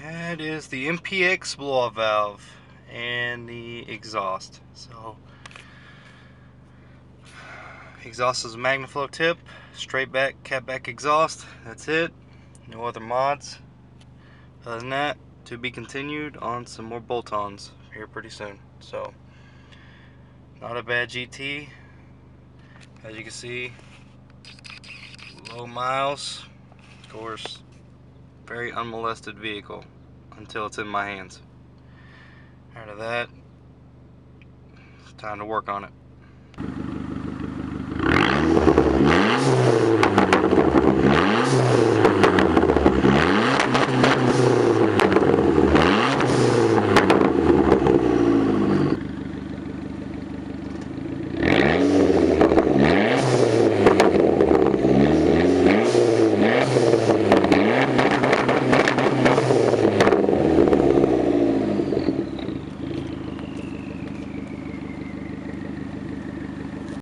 That is the MPx blow-off valve and the exhaust. So, exhaust is a MagnaFlow tip, straight back, cat back exhaust. That's it. No other mods. Other than that, to be continued on some more bolt-ons here pretty soon. So, not a bad GT. As you can see, low miles. Of course, very unmolested vehicle until it's in my hands. Out of that, it's time to work on it.